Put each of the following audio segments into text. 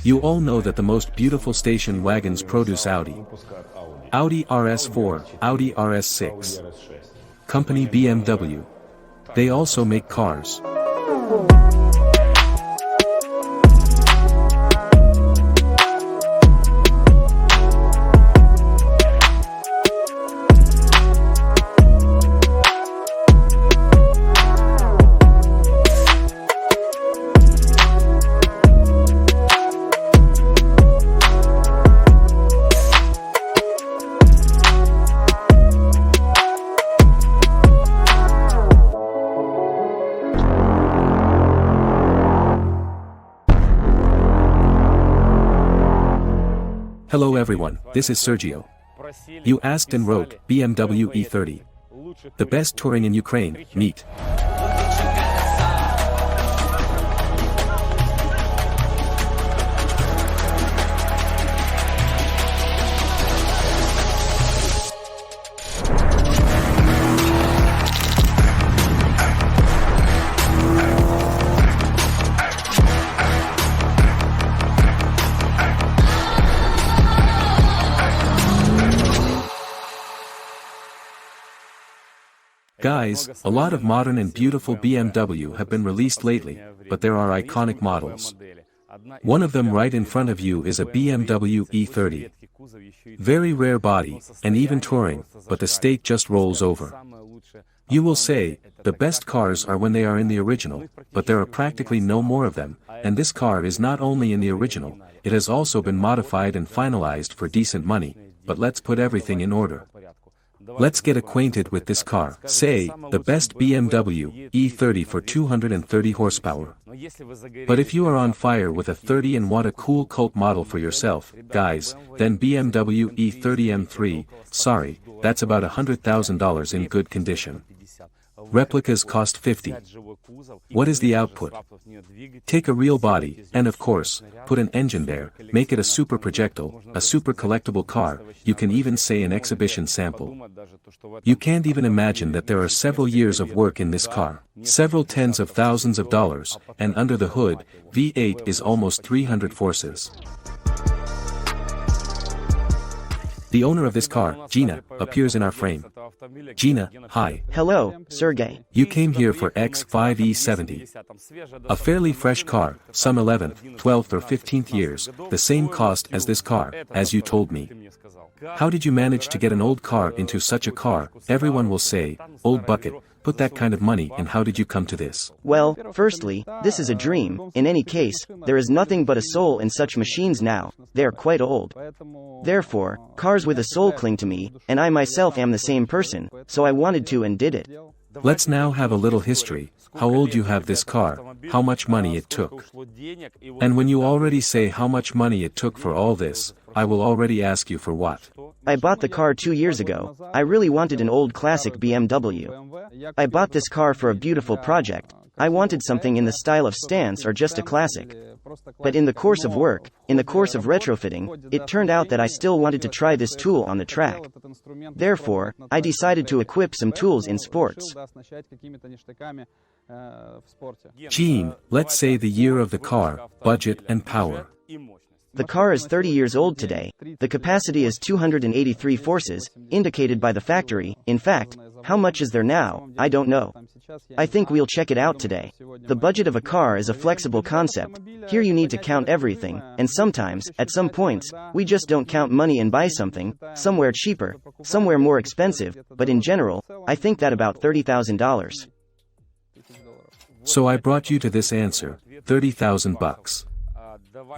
You all know that the most beautiful station wagons produce Audi. Audi RS4, Audi RS6. Company BMW. They also make cars. Hello everyone, this is Sergio. You asked and wrote, BMW e30. The best touring in Ukraine, neat. Guys, a lot of modern and beautiful BMW have been released lately, but there are iconic models. One of them right in front of you is a BMW e30. Very rare body, and even touring, but the state just rolls over. You will say, the best cars are when they are in the original, but there are practically no more of them, and this car is not only in the original, it has also been modified and finalized for decent money, but let's put everything in order. Let's get acquainted with this car. Say, the best BMW e30 for 230 horsepower. But if you are on fire with a 30 and want a cool cult model for yourself, guys, then BMW e30 M3, sorry, that's about $100,000 in good condition. Replicas cost 50. What is the output? Take a real body, and of course, put an engine there, make it a super projectile, a super collectible car, you can even say an exhibition sample. You can't even imagine that there are several years of work in this car, several tens of thousands of dollars, and under the hood, V8 is almost 300 forces. The owner of this car, Gina, appears in our frame. Gina, hi. Hello, Sergey. You came here for X5E70. A fairly fresh car, some 11th, 12th or 15th years, the same cost as this car, as you told me. How did you manage to get an old car into such a car? Everyone will say, old bucket, put that kind of money, and how did you come to this? Well, firstly, this is a dream. In any case, there is nothing but a soul in such machines now. They are quite old. Therefore, cars with a soul cling to me, and I myself am the same person, so I wanted to and did it. Let's now have a little history. How old you have this car, how much money it took. And when you already say how much money it took for all this, I will already ask you for what. I bought the car 2 years ago. I really wanted an old classic BMW. I bought this car for a beautiful project. I wanted something in the style of Stance or just a classic. But in the course of work, in the course of retrofitting, it turned out that I still wanted to try this tool on the track. Therefore, I decided to equip some tools in sports. Gene, let's say the year of the car, budget and power. The car is 30 years old today. The capacity is 283 forces, indicated by the factory. In fact, how much is there now? I don't know. I think we'll check it out today. The budget of a car is a flexible concept. Here you need to count everything, and sometimes, at some points, we just don't count money and buy something, somewhere cheaper, somewhere more expensive, but in general, I think that about $30,000. So I brought you to this answer, 30,000 bucks.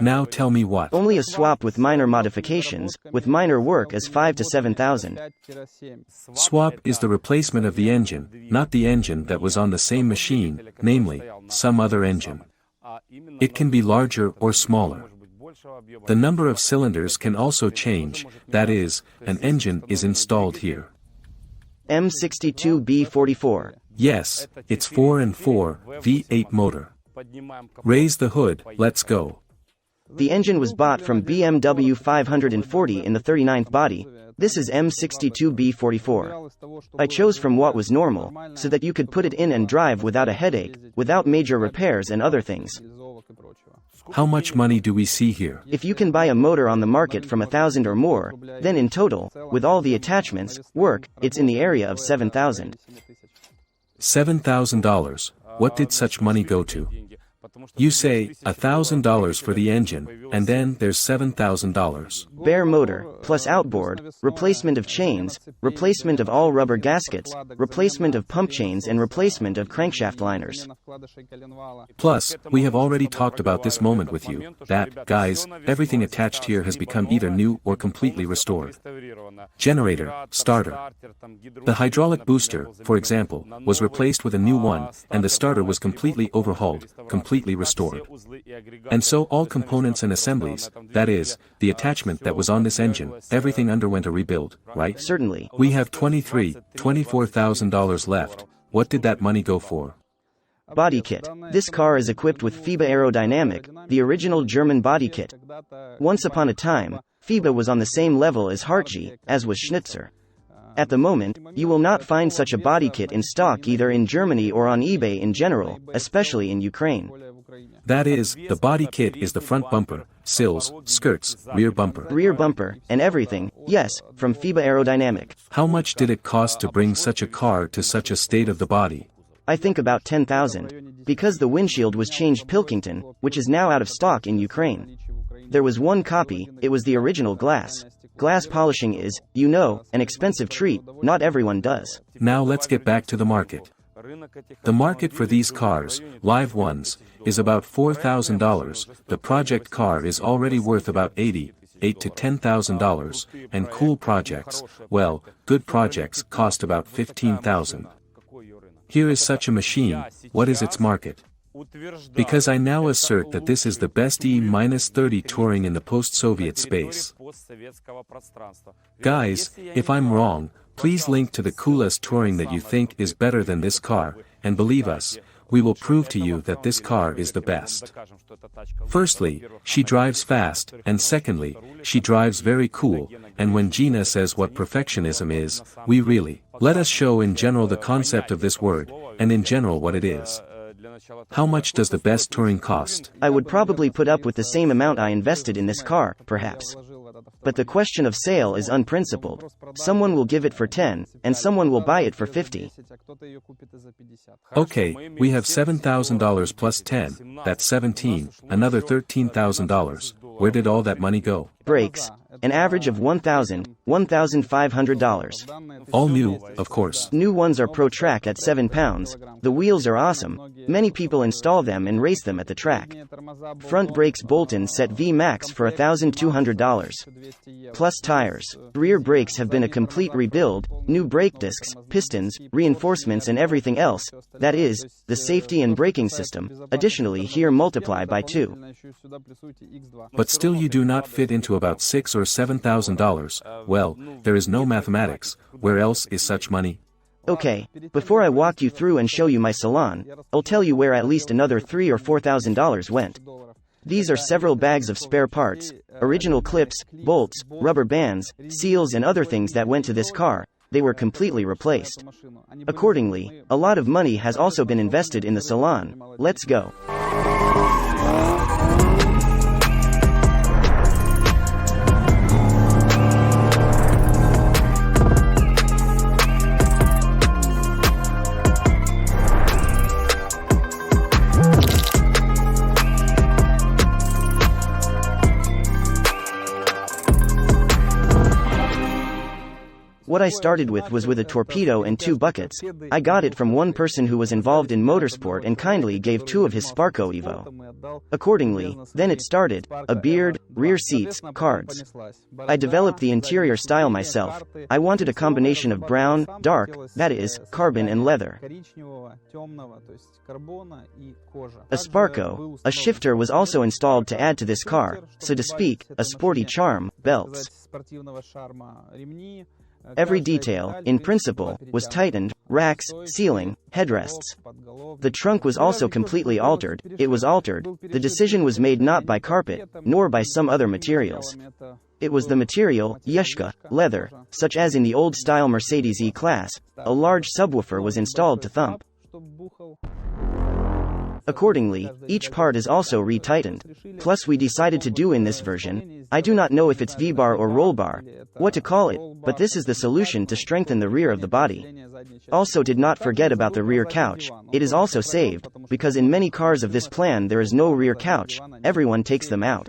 Now tell me what. Only a swap with minor modifications, with minor work is 5 to 7,000. Swap is the replacement of the engine, not the engine that was on the same machine, namely, some other engine. It can be larger or smaller. The number of cylinders can also change, that is, an engine is installed here. M62B44. Yes, it's 4 and 4, V8 motor. Raise the hood, let's go. The engine was bought from BMW 540 in the 39th body. This is M62B44. I chose from what was normal, so that you could put it in and drive without a headache, without major repairs and other things. How much money do we see here? If you can buy a motor on the market from 1,000 or more, then in total, with all the attachments, work, it's in the area of 7,000. $7,000. What did such money go to? You say, $1,000 for the engine, and then there's $7,000. Bare motor, plus outboard, replacement of chains, replacement of all rubber gaskets, replacement of pump chains and replacement of crankshaft liners. Plus, we have already talked about this moment with you, that, guys, everything attached here has become either new or completely restored. Generator, starter. The hydraulic booster, for example, was replaced with a new one, and the starter was completely overhauled, completely restored. And so all components and assemblies, that is, the attachment that was on this engine, everything underwent a rebuild, right? Certainly. We have $24,000 left. What did that money go for? Body kit. This car is equipped with FIBA Aerodynamic, the original German body kit. Once upon a time, FIBA was on the same level as SERDJIO, as was Schnitzer. At the moment, you will not find such a body kit in stock either in Germany or on eBay in general, especially in Ukraine. That is, the body kit is the front bumper, sills, skirts, rear bumper, and everything, yes, from FIBA Aerodynamic. How much did it cost to bring such a car to such a state of the body? I think about 10,000. Because the windshield was changed Pilkington, which is now out of stock in Ukraine. There was one copy, it was the original glass. Glass polishing is, you know, an expensive treat, not everyone does. Now let's get back to the market. The market for these cars, live ones, is about $4,000. The project car is already worth about $8,000 to $10,000, and cool projects, well, good projects cost about $15,000. Here is such a machine, what is its market? Because I now assert that this is the best e30 touring in the post-Soviet space. Guys, if I'm wrong, please link to the coolest touring that you think is better than this car, and believe us, we will prove to you that this car is the best. Firstly, she drives fast, and secondly, she drives very cool, and when Gina says what perfectionism is, we really, let us show in general the concept of this word, and in general what it is. How much does the best touring cost? I would probably put up with the same amount I invested in this car, perhaps. But the question of sale is unprincipled. Someone will give it for 10, and someone will buy it for 50. Okay, we have $7,000 plus 10, that's 17, another $13,000. Where did all that money go? Brakes. An average of $1,500. All new, of course. New ones are Pro-Track at 7 pounds. The wheels are awesome. Many people install them and race them at the track. Front brakes Bolton set V Max for $1,200. Plus tires. Rear brakes have been a complete rebuild, new brake discs, pistons, reinforcements and everything else, that is, the safety and braking system, additionally here multiply by 2. But still you do not fit into about $6,000 or $7,000, well, there is no mathematics, where else is such money? Okay, before I walk you through and show you my salon, I'll tell you where at least another $3,000 or $4,000 went. These are several bags of spare parts, original clips, bolts, rubber bands, seals and other things that went to this car. They were completely replaced. Accordingly, a lot of money has also been invested in the salon. Let's go. What I started with was with a torpedo and 2 buckets. I got it from one person who was involved in motorsport and kindly gave 2 of his Sparco Evo. Accordingly, then it started, a beard, rear seats, cards. I developed the interior style myself. I wanted a combination of brown, dark, that is, carbon and leather. A Sparco, a shifter was also installed to add to this car, so to speak, a sporty charm, belts. Every detail, in principle, was tightened, racks, ceiling, headrests. The trunk was also completely altered, it was altered, the decision was made not by carpet, nor by some other materials. It was the material, yeshka, leather, such as in the old-style Mercedes E-Class, a large subwoofer was installed to thump. Accordingly, each part is also retightened. Plus we decided to do in this version, I do not know if it's V-bar or roll bar, what to call it, but this is the solution to strengthen the rear of the body. Also did not forget about the rear couch, it is also saved, because in many cars of this plan there is no rear couch, everyone takes them out.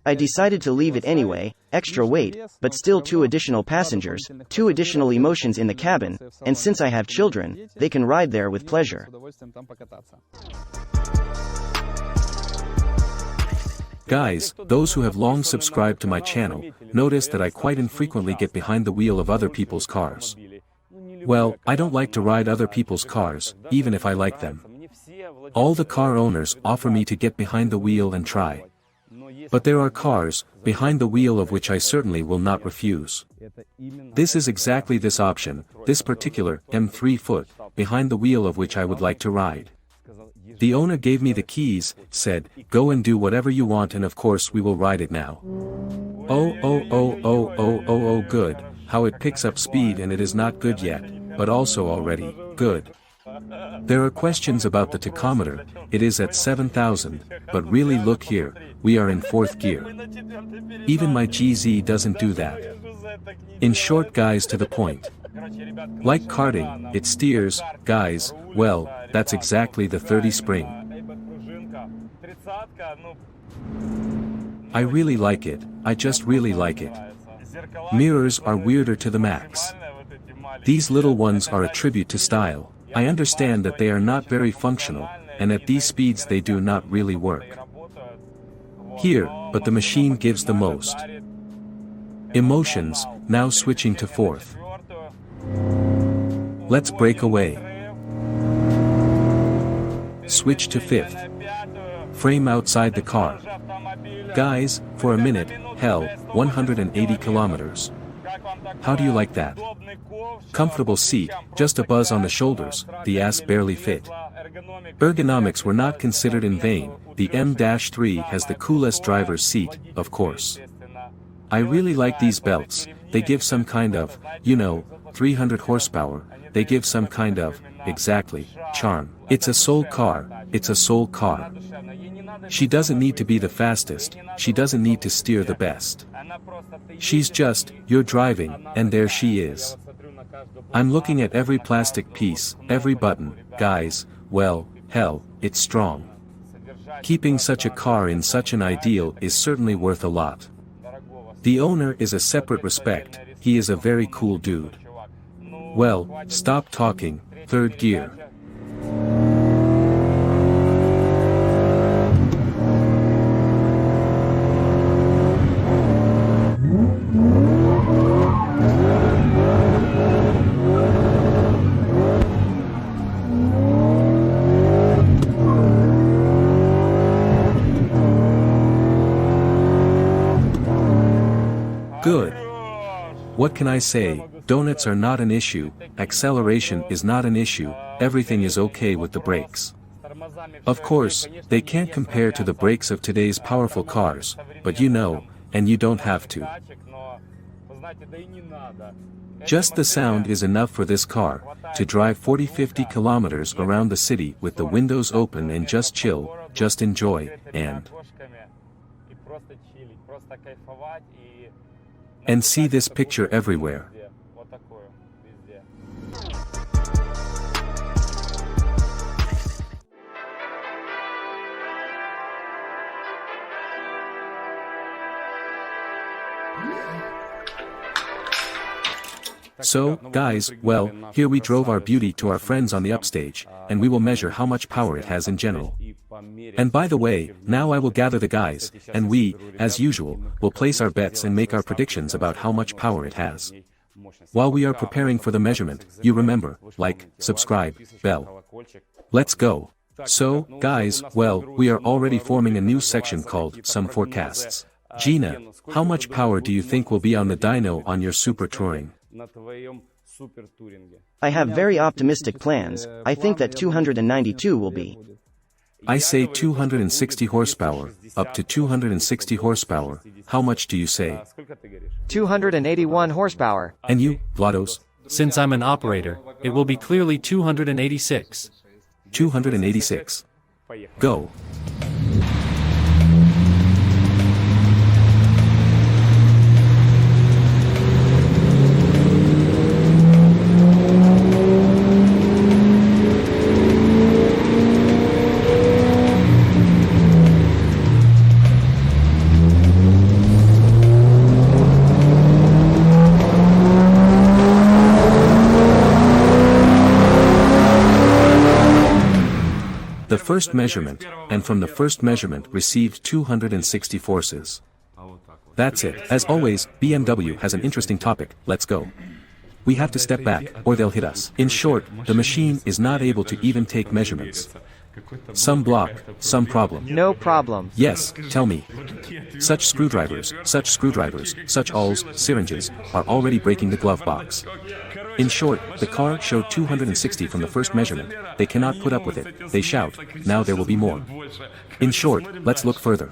I decided to leave it anyway, extra weight, but still 2 additional passengers, 2 additional emotions in the cabin, and since I have children, they can ride there with pleasure. Guys, those who have long subscribed to my channel, notice that I quite infrequently get behind the wheel of other people's cars. Well, I don't like to ride other people's cars, even if I like them. All the car owners offer me to get behind the wheel and try. But there are cars, behind the wheel of which I certainly will not refuse. This is exactly this option, this particular M3 foot, behind the wheel of which I would like to ride. The owner gave me the keys, said, go and do whatever you want and of course we will ride it now. Oh good, how it picks up speed and it is not good yet, but also already, good. There are questions about the tachometer, it is at 7,000, but really look here, we are in 4th gear. Even my GZ doesn't do that. In short guys, to the point. Like karting, it steers, guys, well, that's exactly the 30 spring. I really like it, I just really like it. Mirrors are weirder to the max. These little ones are a tribute to style. I understand that they are not very functional, and at these speeds they do not really work. Here, but the machine gives the most. Emotions, now switching to 4th. Let's break away. Switch to 5th. Frame outside the car. Guys, for a minute, hell, 180 kilometers. How do you like that? Comfortable seat, just a buzz on the shoulders, the ass barely fit. Ergonomics were not considered in vain, the M-3 has the coolest driver's seat, of course. I really like these belts, they give some kind of, 300 horsepower, they give some kind of, exactly, charm. It's a soul car, it's a soul car. She doesn't need to be the fastest, she doesn't need to steer the best. She's just, you're driving, and there she is. I'm looking at every plastic piece, every button, guys, well, hell, it's strong. Keeping such a car in such an ideal is certainly worth a lot. The owner is a separate respect, he is a very cool dude. Well, stop talking, 3rd gear. Good. What can I say, donuts are not an issue, acceleration is not an issue, everything is okay with the brakes. Of course, they can't compare to the brakes of today's powerful cars, but and you don't have to. Just the sound is enough for this car, to drive 40-50 kilometers around the city with the windows open and just chill, just enjoy, and see this picture everywhere. So, guys, well, here we drove our beauty to our friends on the upstage, and we will measure how much power it has in general. And by the way, now I will gather the guys, and we, as usual, will place our bets and make our predictions about how much power it has. While we are preparing for the measurement, you remember, like, subscribe, bell. Let's go. So, guys, well, we are already forming a new section called Some Forecasts. Gina, how much power do you think will be on the dyno on your super touring? I have very optimistic plans, I think that 292 will be. I say 260 horsepower, up to 260 horsepower, how much do you say? 281 horsepower. And you, Vlados? Since I'm an operator, it will be clearly 286. 286. Go. The first measurement, and from the first measurement received 260 forces. That's it. As always, BMW has an interesting topic. Let's go. We have to step back, or they'll hit us. In short, the machine is not able to even take measurements. Some block, some problem. No problem. Yes, tell me. Such screwdrivers, such awls, syringes, are already breaking the glove box. In short, the car showed 260 from the first measurement. They cannot put up with it. They shout, now there will be more. In short, let's look further.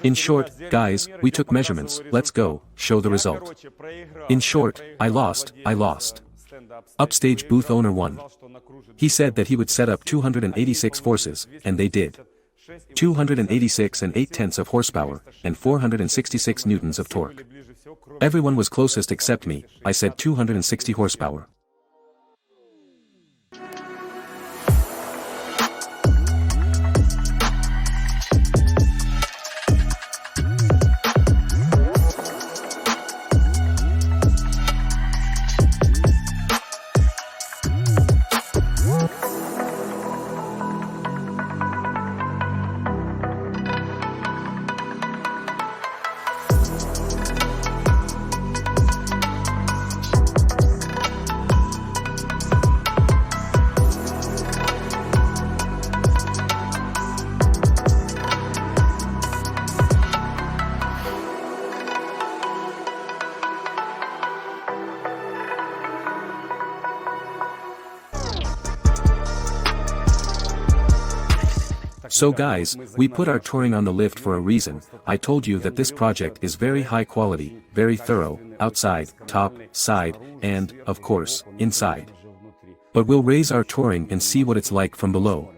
In short, guys, we took measurements. Let's go, show the result. In short, I lost. Upstage booth owner won. He said that he would set up 286 forces, and they did. 286 and 8/10 of horsepower, and 466 newtons of torque. Everyone was closest except me. I said 260 horsepower. So guys, we put our touring on the lift for a reason. I told you that this project is very high quality, very thorough, outside, top, side, and, of course, inside. But we'll raise our touring and see what it's like from below.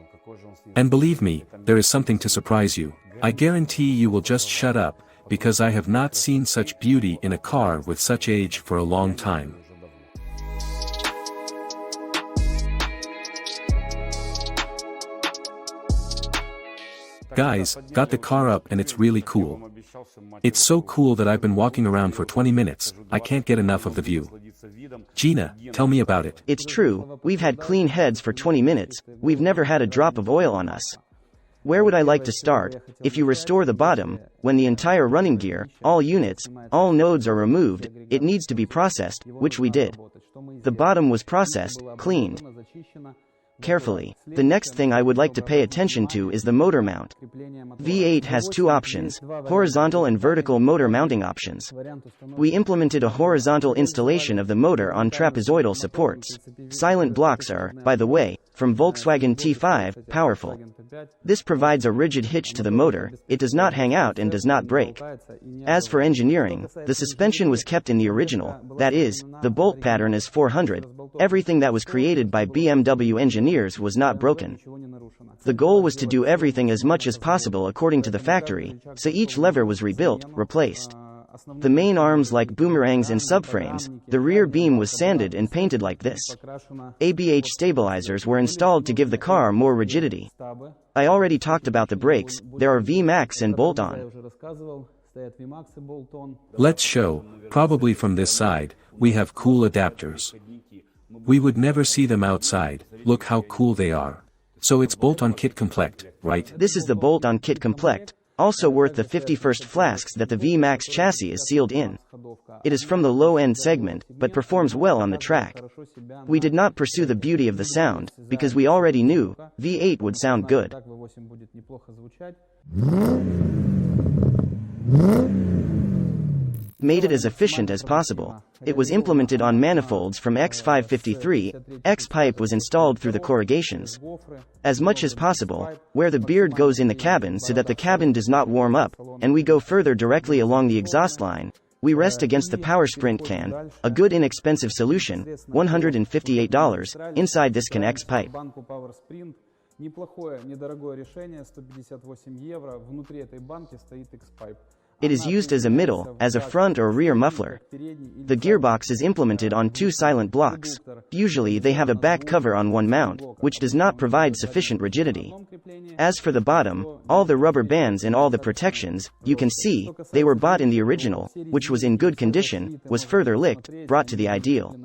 And believe me, there is something to surprise you. I guarantee you will just shut up, because I have not seen such beauty in a car with such age for a long time. Guys, got the car up and it's really cool. It's so cool that I've been walking around for 20 minutes, I can't get enough of the view. Gina, tell me about it. It's true, we've had clean heads for 20 minutes, we've never had a drop of oil on us. Where would I like to start? If you restore the bottom, when the entire running gear, all units, all nodes are removed, it needs to be processed, which we did. The bottom was processed, cleaned carefully. The next thing I would like to pay attention to is the motor mount. V8 has two options, horizontal and vertical motor mounting options. We implemented a horizontal installation of the motor on trapezoidal supports. Silent blocks are, by the way, from Volkswagen T5, powerful. This provides a rigid hitch to the motor, it does not hang out and does not break. As for engineering, the suspension was kept in the original, that is, the bolt pattern is 400, everything that was created by BMW engineers was not broken. The goal was to do everything as much as possible according to the factory, so each lever was rebuilt, replaced. The main arms like boomerangs and subframes, the rear beam was sanded and painted like this. ABH stabilizers were installed to give the car more rigidity. I already talked about the brakes, there are VMAX and bolt-on. Let's show, probably from this side, we have cool adapters. We would never see them outside, look how cool they are. So it's bolt-on kit complete, right? This is the bolt-on kit complete, also worth the 51st flasks that the VMAX chassis is sealed in. It is from the low-end segment, but performs well on the track. We did not pursue the beauty of the sound, because we already knew, V8 would sound good. Made it as efficient as possible. It was implemented on manifolds from X553, X-pipe was installed through the corrugations. As much as possible, where the beard goes in the cabin so that the cabin does not warm up, and we go further directly along the exhaust line. We rest against the power sprint can, a good inexpensive solution, $158, inside this can X-pipe. It is used as a middle, as a front or rear muffler. The gearbox is implemented on two silent blocks. Usually they have a back cover on one mount, which does not provide sufficient rigidity. As for the bottom, all the rubber bands and all the protections, you can see, they were bought in the original, which was in good condition, was further licked, brought to the ideal.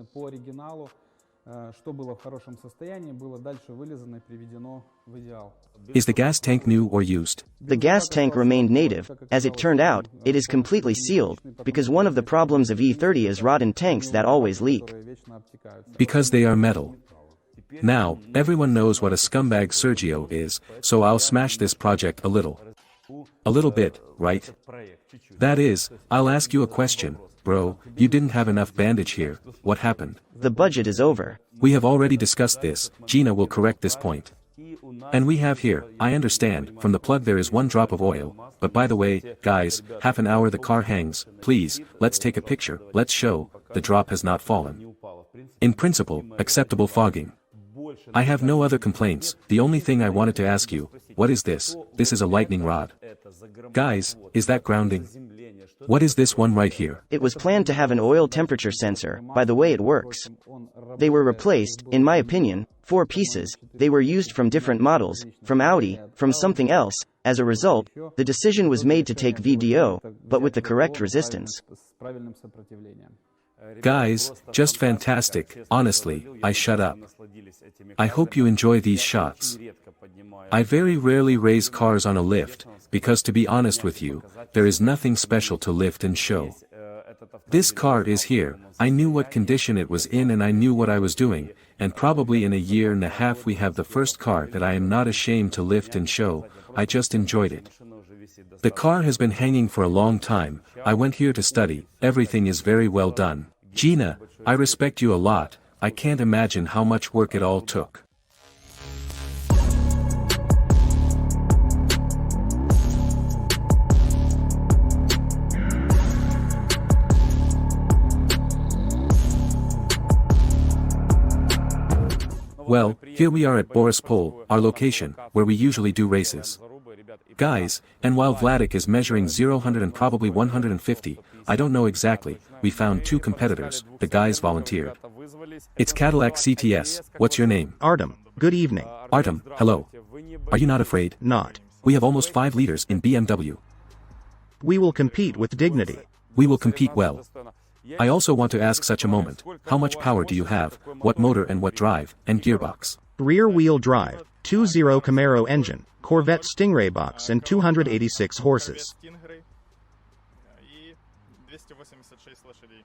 Is the gas tank new or used? The gas tank remained native. As it turned out, it is completely sealed, because one of the problems of E30 is rotten tanks that always leak. Because they are metal. Now, everyone knows what a scumbag Sergio is, so I'll smash this project a little. A little bit, right? That is, I'll ask you a question. Bro, you didn't have enough bandage here, what happened? The budget is over. We have already discussed this, Gina will correct this point. And we have here, I understand, from the plug there is one drop of oil, but by the way, guys, half an hour the car hangs, please, let's take a picture, let's show, the drop has not fallen. In principle, acceptable fogging. I have no other complaints, the only thing I wanted to ask you, what is this? This is a lightning rod. Guys, is that grounding? What is this one right here? It was planned to have an oil temperature sensor, by the way it works. They were replaced, in my opinion, 4 pieces, they were used from different models, from Audi, from something else, as a result, the decision was made to take VDO, but with the correct resistance. Guys, just fantastic, honestly, I shut up. I hope you enjoy these shots. I very rarely raise cars on a lift, because to be honest with you, there is nothing special to lift and show. This car is here, I knew what condition it was in and I knew what I was doing, and probably in a year and a half we have the first car that I am not ashamed to lift and show, I just enjoyed it. The car has been hanging for a long time, I went here to study, everything is very well done. Gina, I respect you a lot, I can't imagine how much work it all took. Well, here we are at Borispol, our location, where we usually do races. Guys, and while Vladik is measuring 0-100 and probably 150, I don't know exactly, we found 2 competitors, the guys volunteered. It's Cadillac CTS, what's your name? Artem, good evening. Artem, hello. Are you not afraid? Not. We have almost 5 liters in BMW. We will compete with dignity. We will compete well. I also want to ask such a moment, how much power do you have, what motor and what drive, and gearbox? Rear-wheel drive, 2.0 Camaro engine, Corvette Stingray box and 286 horses.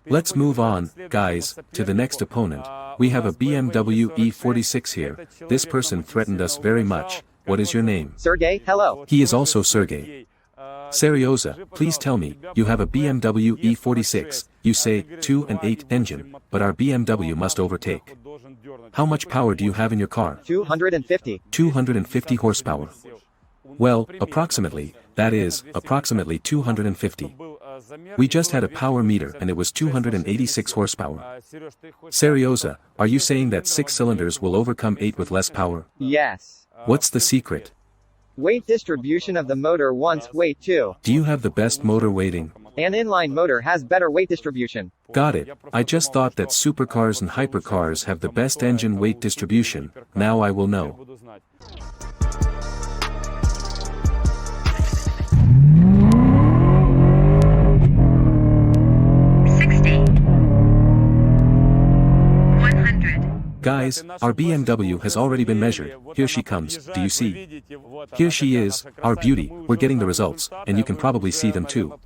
Let's move on, guys, to the next opponent. We have a BMW e46 here. This person threatened us very much. What is your name? Sergey, hello. He is also Sergey. Serioza, please tell me, you have a BMW e46, you say, 2.8 engine, but our BMW must overtake. How much power do you have in your car? 250. 250 horsepower. Well, approximately, that is, approximately 250. We just had a power meter and it was 286 horsepower. Serioza, are you saying that 6 cylinders will overcome 8 with less power? Yes. What's the secret? Weight distribution of the motor once weight 2. Do you have the best motor weighting? An inline motor has better weight distribution. Got it. I just thought that supercars and hypercars have the best engine weight distribution. Now I will know. Guys, our BMW has already been measured, here she comes, do you see? Here she is, our beauty, we're getting the results, and you can probably see them too.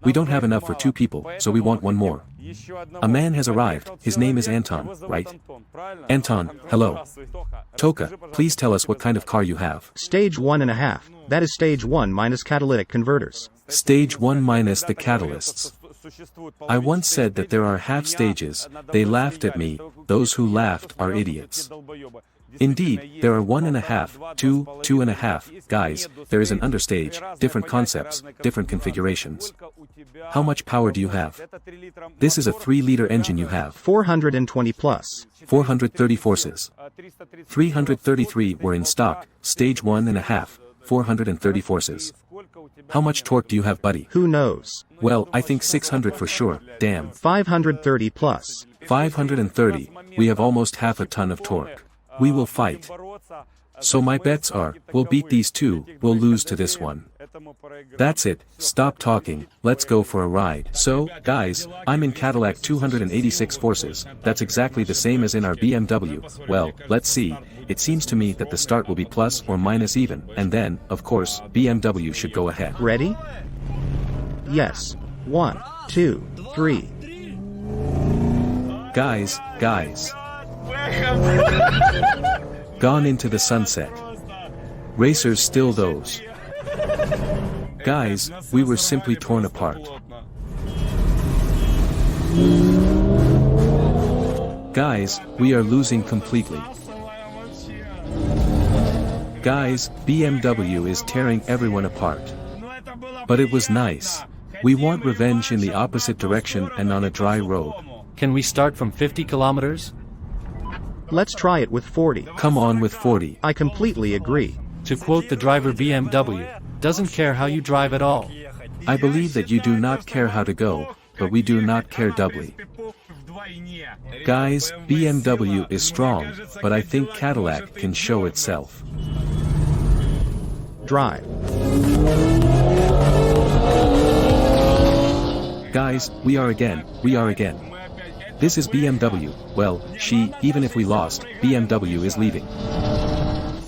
We don't have enough for 2 people, so we want one more. A man has arrived, his name is Anton, right? Anton, hello. Toka, please tell us what kind of car you have. Stage 1.5, that is stage 1 minus catalytic converters. Stage 1 minus the catalysts. I once said that there are half stages, they laughed at me, those who laughed are idiots. Indeed, there are 1.5, 2, 2.5, guys, there is an understage, different concepts, different configurations. How much power do you have? This is a 3-liter engine you have. 420 plus. 430 forces. 333 were in stock, stage 1.5, 430 forces. How much torque do you have, buddy? Who knows? Well, I think 600 for sure, damn. 530 plus. 530, we have almost half a ton of torque. We will fight. So my bets are, we'll beat these two, we'll lose to this one. That's it, stop talking, let's go for a ride. So, guys, I'm in Cadillac 286 forces, that's exactly the same as in our BMW, well, let's see, it seems to me that the start will be plus or minus even, and then, of course, BMW should go ahead. Ready? Yes. 1, 2, 3. Guys. Gone into the sunset. Racers still those. Guys, we were simply torn apart. Guys, we are losing completely. Guys, BMW is tearing everyone apart. But it was nice. We want revenge in the opposite direction and on a dry road. Can we start from 50 kilometers? Let's try it with 40. Come on with 40. I completely agree. To quote the driver, BMW doesn't care how you drive at all. I believe that you do not care how to go, but we do not care doubly. Guys, BMW is strong, but I think Cadillac can show itself. Drive. Guys, we are again. This is BMW, well, even if we lost, BMW is leaving.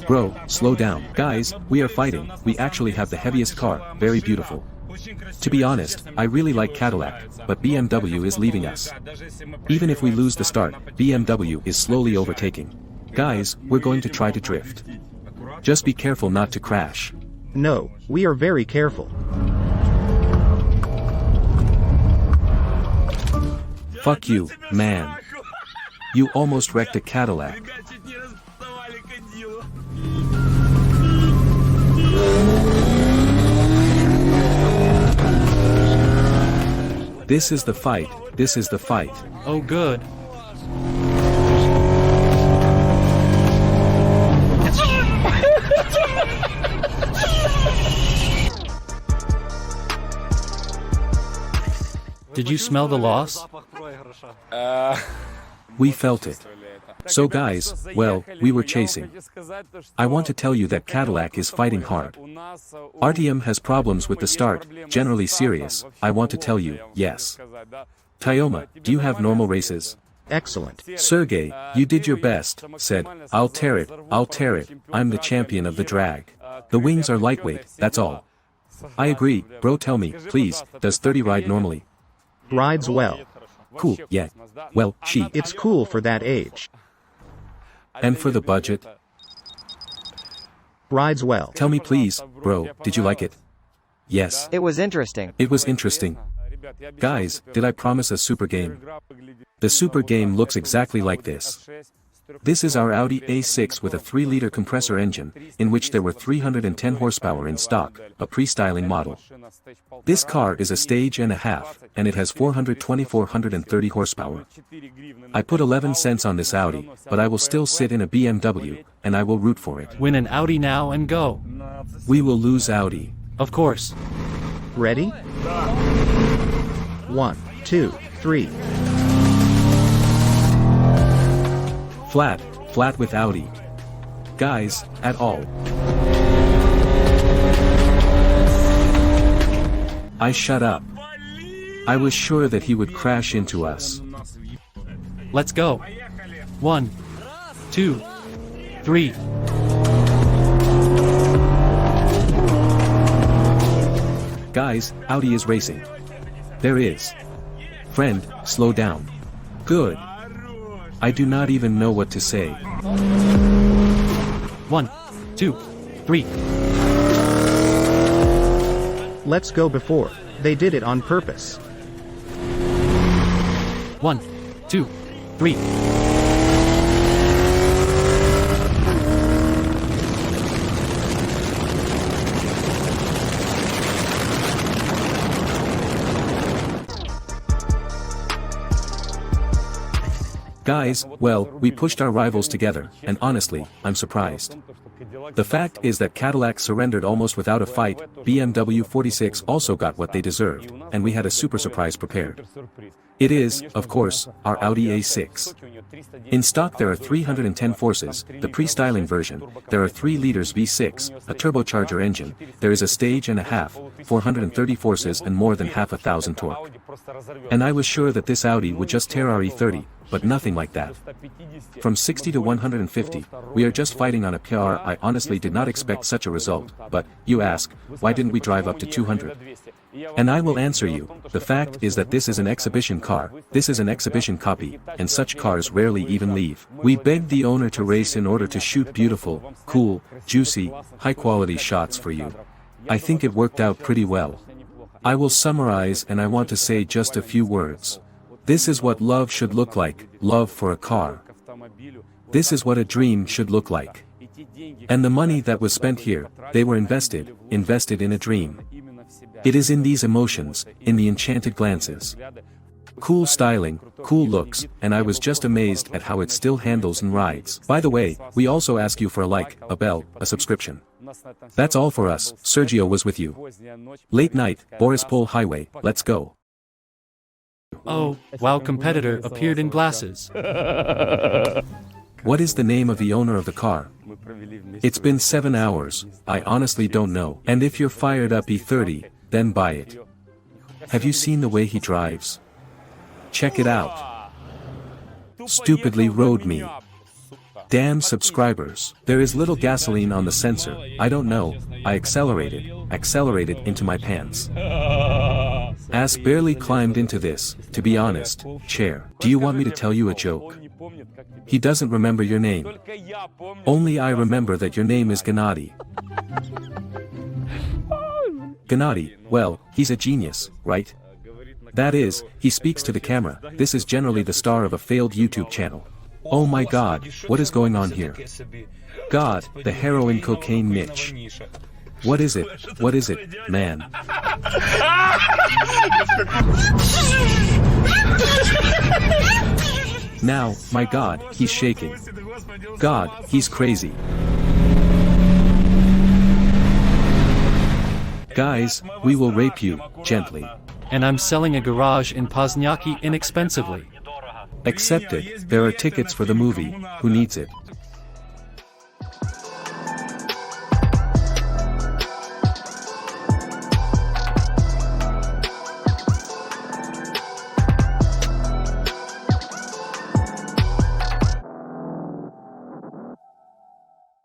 Bro, slow down. Guys, we are fighting, we actually have the heaviest car, very beautiful. To be honest, I really like Cadillac, but BMW is leaving us. Even if we lose the start, BMW is slowly overtaking. Guys, we're going to try to drift. Just be careful not to crash. No, we are very careful. Fuck you, man. You almost wrecked a Cadillac. This is the fight. Oh good. Did you smell the loss? We felt it. So guys, well, we were chasing. I want to tell you that Cadillac is fighting hard. RTM has problems with the start, generally serious, I want to tell you, yes. Tyoma, do you have normal races? Excellent. Sergey, you did your best, said, I'll tear it, I'm the champion of the drag. The wings are lightweight, that's all. I agree, bro, tell me, please, does 30 ride normally? Rides well. Cool, yeah. Well, It's cool for that age. And for the budget? Rides well. Tell me please, bro, did you like it? Yes. It was interesting. It was interesting. Guys, did I promise a super game? The super game looks exactly like this. This is our Audi A6 with a 3-liter compressor engine, in which there were 310 horsepower in stock, a pre-styling model. This car is a stage and a half, and it has 430 horsepower. I put 11 cents on this Audi, but I will still sit in a BMW, and I will root for it. Win an Audi now and go. We will lose Audi. Of course. Ready? 1, 2, 3. Flat with Audi. Guys, at all. I shut up. I was sure that he would crash into us. Let's go. 1, 2, 3. Guys, Audi is racing. There is. Friend, slow down. Good. I do not even know what to say. 1, 2, 3. Let's go before. They did it on purpose. 1, 2, 3. Guys, well, we pushed our rivals together, and honestly, I'm surprised. The fact is that Cadillac surrendered almost without a fight, BMW 46 also got what they deserved, and we had a super surprise prepared. It is, of course, our Audi A6. In stock there are 310 forces, the pre-styling version, there are 3 liters V6, a turbocharger engine, there is a stage and a half, 430 forces and more than half a thousand torque. And I was sure that this Audi would just tear our E30, but nothing like that. From 60 to 150, we are just fighting on a PR. I honestly did not expect such a result, but, you ask, why didn't we drive up to 200? And I will answer you, the fact is that this is an exhibition car, this is an exhibition copy, and such cars rarely even leave. We begged the owner to race in order to shoot beautiful, cool, juicy, high-quality shots for you. I think it worked out pretty well. I will summarize and I want to say just a few words. This is what love should look like, love for a car. This is what a dream should look like. And the money that was spent here, they were invested in a dream. It is in these emotions, in the enchanted glances. Cool styling, cool looks, and I was just amazed at how it still handles and rides. By the way, we also ask you for a like, a bell, a subscription. That's all for us. Sergio was with you. Late night, Borispol Highway, let's go. Oh, wow, competitor appeared in glasses. What is the name of the owner of the car? It's been 7 hours, I honestly don't know. And if you're fired up E30, then buy it. Have you seen the way he drives? Check it out. Stupidly rode me. Damn subscribers. There is little gasoline on the sensor, I don't know, I accelerated into my pants. Ass barely climbed into this, to be honest, chair. Do you want me to tell you a joke? He doesn't remember your name. Only I remember that your name is Gennady. Gennady, well, he's a genius, right? That is, he speaks to the camera. This is generally the star of a failed YouTube channel. Oh my god, what is going on here? God, the heroin cocaine niche. What is it, man? Now, my god, he's shaking. God, he's crazy. Guys, we will rape you, gently. And I'm selling a garage in Poznyaki inexpensively. Accepted, there are tickets for the movie, who needs it?